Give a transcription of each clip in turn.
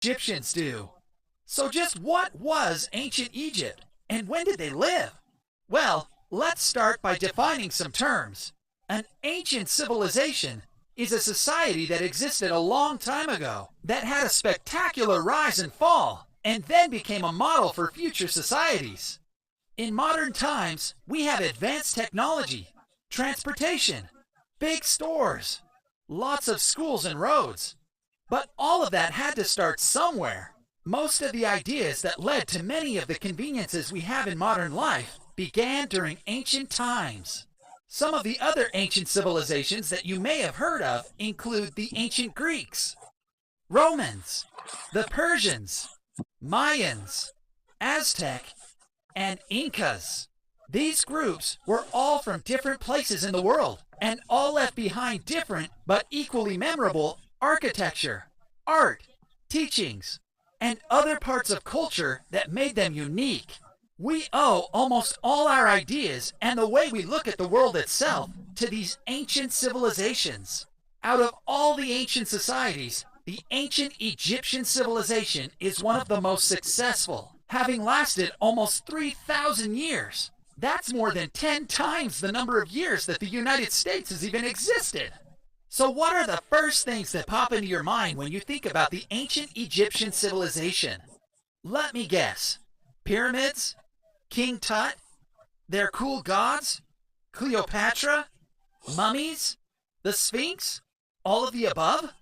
Egyptians do. So just what was ancient Egypt, and when did they live? Well, let's start by defining some terms. An ancient civilization is a society that existed a long time ago, that had a spectacular rise and fall, and then became a model for future societies. In modern times, we have advanced technology, transportation, big stores, lots of schools and roads. But all of that had to start somewhere. Most of the ideas that led to many of the conveniences we have in modern life began during ancient times. Some of the other ancient civilizations that you may have heard of include the ancient Greeks, Romans, the Persians, Mayans, Aztec, and Incas. These groups were all from different places in the world and all left behind different but equally memorable architecture, art, teachings, and other parts of culture that made them unique. We owe almost all our ideas and the way we look at the world itself to these ancient civilizations. Out of all the ancient societies, the ancient Egyptian civilization is one of the most successful, having lasted almost 3,000 years. That's more than 10 times the number of years that the United States has even existed. So what are the first things that pop into your mind when you think about the ancient Egyptian civilization? Let me guess. Pyramids? King Tut? Their cool gods? Cleopatra? Mummies? The Sphinx? All of the above?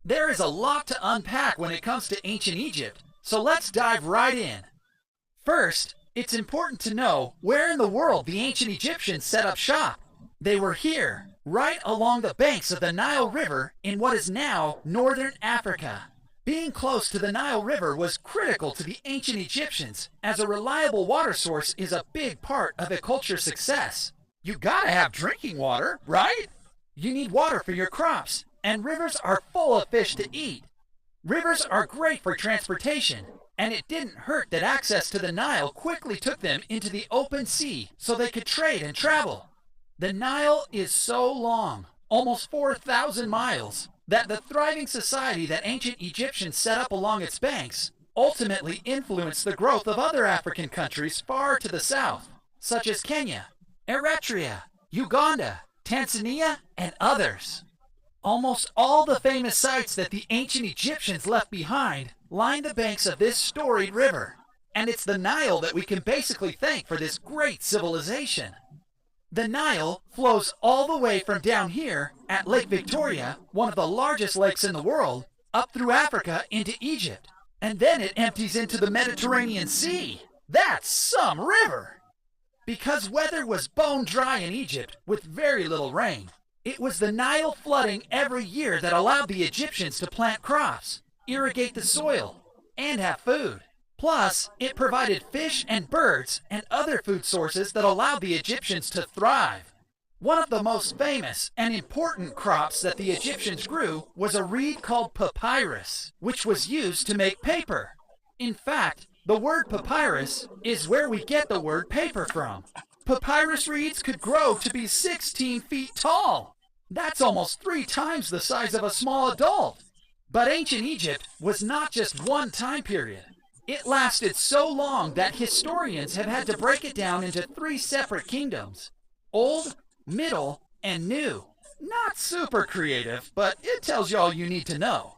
There is a lot to unpack when it comes to ancient Egypt, so let's dive right in. First, it's important to know where in the world the ancient Egyptians set up shop. They were here, right along the banks of the Nile River in what is now northern Africa. Being close to the Nile River was critical to the ancient Egyptians, as a reliable water source is a big part of a culture's success. You gotta have drinking water, right? You need water for your crops, and rivers are full of fish to eat. Rivers are great for transportation, and it didn't hurt that access to the Nile quickly took them into the open sea so they could trade and travel. The Nile is so long, almost 4,000 miles, that the thriving society that ancient Egyptians set up along its banks ultimately influenced the growth of other African countries far to the south, such as Kenya, Eritrea, Uganda, Tanzania, and others. Almost all the famous sites that the ancient Egyptians left behind line the banks of this storied river, and it's the Nile that we can basically thank for this great civilization. The Nile flows all the way from down here at Lake Victoria, one of the largest lakes in the world, up through Africa into Egypt, and then it empties into the Mediterranean Sea. That's some river! Because weather was bone dry in Egypt with very little rain, it was the Nile flooding every year that allowed the Egyptians to plant crops, irrigate the soil, and have food. Plus, it provided fish and birds and other food sources that allowed the Egyptians to thrive. One of the most famous and important crops that the Egyptians grew was a reed called papyrus, which was used to make paper. In fact, the word papyrus is where we get the word paper from. Papyrus reeds could grow to be 16 feet tall. That's almost 3 times the size of a small adult. But ancient Egypt was not just one time period. It lasted so long that historians have had to break it down into 3 separate kingdoms: Old, Middle, and New. Not super creative, but it tells you all you need to know.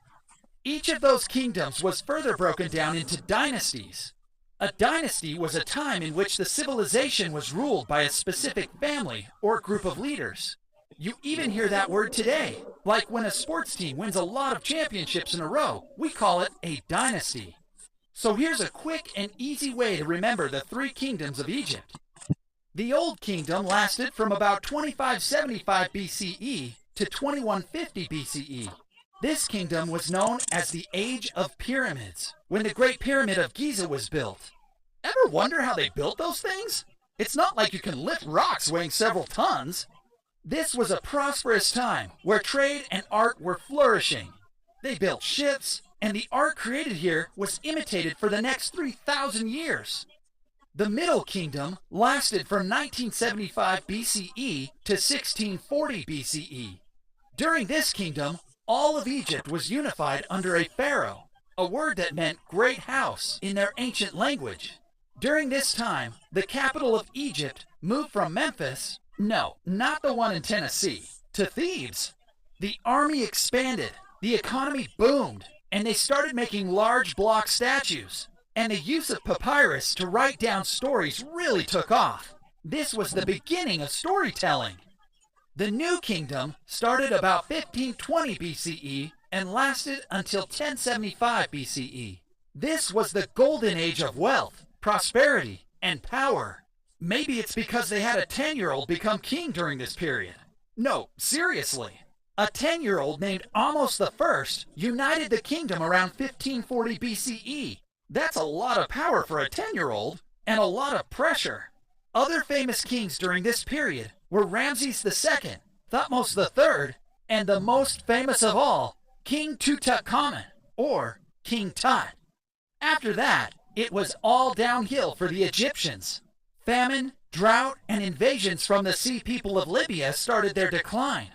Each of those kingdoms was further broken down into dynasties. A dynasty was a time in which the civilization was ruled by a specific family or group of leaders. You even hear that word today, like when a sports team wins a lot of championships in a row, we call it a dynasty. So here's a quick and easy way to remember the 3 kingdoms of Egypt. The Old Kingdom lasted from about 2575 BCE to 2150 BCE. This kingdom was known as the Age of Pyramids, when the Great Pyramid of Giza was built. Ever wonder how they built those things? It's not like you can lift rocks weighing several tons. This was a prosperous time where trade and art were flourishing. They built ships, and the art created here was imitated for the next 3,000 years. The Middle Kingdom lasted from 1975 BCE to 1640 BCE. During this kingdom, all of Egypt was unified under a pharaoh. a word that meant great house in their ancient language. During this time, the capital of Egypt moved from Memphis, no, not the one in Tennessee, to Thebes. The army expanded, the economy boomed, and they started making large block statues. And the use of papyrus to write down stories really took off. This was the beginning of storytelling. The New Kingdom started about 1520 BCE and lasted until 1075 BCE. This was the golden age of wealth, prosperity, and power. Maybe it's because they had a 10-year-old become king during this period. No, seriously. A 10-year-old named Ahmose I united the kingdom around 1540 BCE. That's a lot of power for a 10-year-old, and a lot of pressure. Other famous kings during this period were Ramses II, Thutmose III, and the most famous of all, King Tutankhamun, or King Tut. After that, it was all downhill for the Egyptians. Famine, drought, and invasions from the Sea People of Libya started their decline.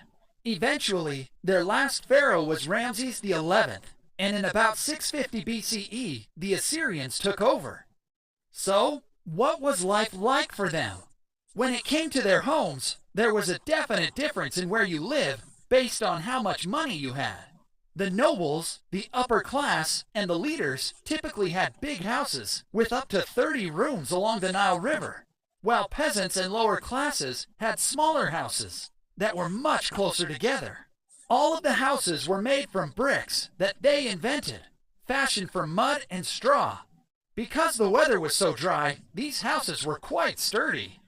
Eventually, their last pharaoh was Ramses XI, and in about 650 BCE, the Assyrians took over. So, what was life like for them? When it came to their homes, there was a definite difference in where you live based on how much money you had. The nobles, the upper class, and the leaders typically had big houses with up to 30 rooms along the Nile River, while peasants and lower classes had smaller houses that were much closer together. All of the houses were made from bricks that they invented, fashioned from mud and straw. Because the weather was so dry, these houses were quite sturdy.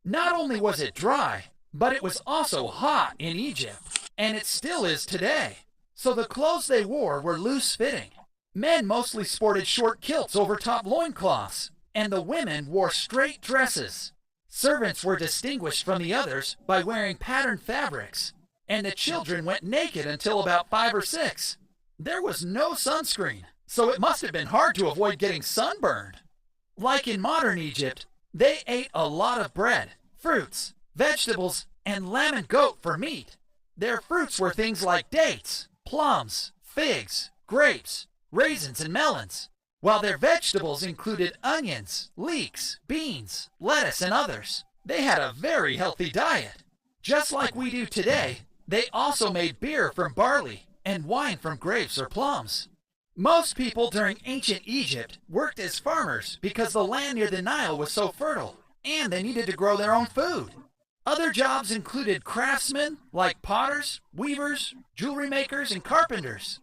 Not only was it dry, but it was also hot in Egypt, and it still is today. So the clothes they wore were loose-fitting. Men mostly sported short kilts over top loincloths, and the women wore straight dresses. Servants were distinguished from the others by wearing patterned fabrics, and the children went naked until about 5 or 6. There was no sunscreen, so it must have been hard to avoid getting sunburned. Like in modern Egypt, they ate a lot of bread, fruits, vegetables, and lamb and goat for meat. Their fruits were things like dates, plums, figs, grapes, raisins, and melons, while their vegetables included onions, leeks, beans, lettuce, and others. They had a very healthy diet. Just like we do today, they also made beer from barley and wine from grapes or plums. Most people during ancient Egypt worked as farmers because the land near the Nile was so fertile, and they needed to grow their own food. Other jobs included craftsmen like potters, weavers, jewelry makers, and carpenters.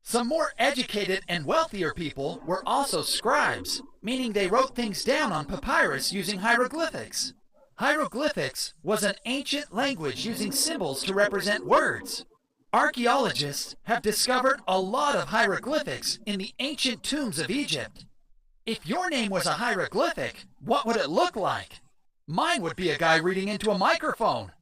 Some more educated and wealthier people were also scribes, meaning they wrote things down on papyrus using hieroglyphics. Hieroglyphics was an ancient language using symbols to represent words. Archaeologists have discovered a lot of hieroglyphics in the ancient tombs of Egypt. If your name was a hieroglyphic, what would it look like? Mine would be a guy reading into a microphone.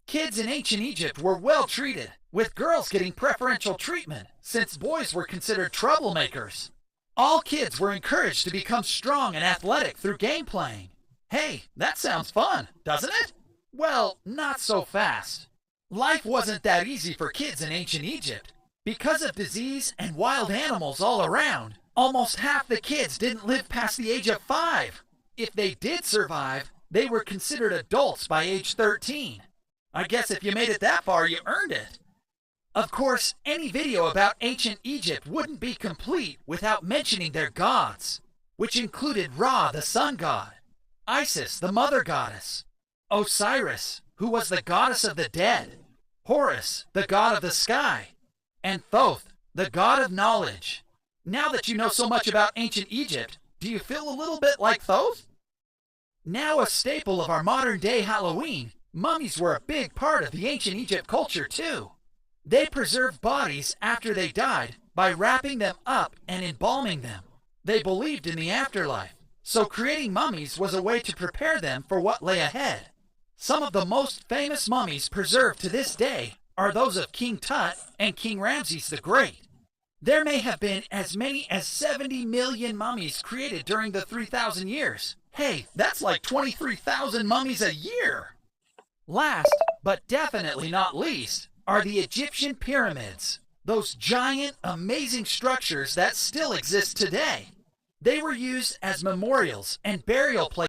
Kids in ancient Egypt were well treated, with girls getting preferential treatment since boys were considered troublemakers. All kids were encouraged to become strong and athletic through game playing. Hey, that sounds fun, doesn't it? Well, not so fast. Life wasn't that easy for kids in ancient Egypt. Because of disease and wild animals all around, almost half the kids didn't live past the age of 5. If they did survive, they were considered adults by age 13. I guess if you made it that far, you earned it. Of course, any video about ancient Egypt wouldn't be complete without mentioning their gods, which included Ra, the sun god, Isis, the mother goddess, Osiris, who was the goddess of the dead, Horus, the god of the sky, and Thoth, the god of knowledge. Now that you know so much about ancient Egypt, do you feel a little bit like Thoth? Now a staple of our modern-day Halloween, mummies were a big part of the ancient Egypt culture too. They preserved bodies after they died by wrapping them up and embalming them. They believed in the afterlife, so creating mummies was a way to prepare them for what lay ahead. Some of the most famous mummies preserved to this day are those of King Tut and King Ramses the Great. There may have been as many as 70 million mummies created during the 3,000 years. Hey, that's like 23,000 mummies a year! Last, but definitely not least, are the Egyptian pyramids. those giant, amazing structures that still exist today. They were used as memorials and burial places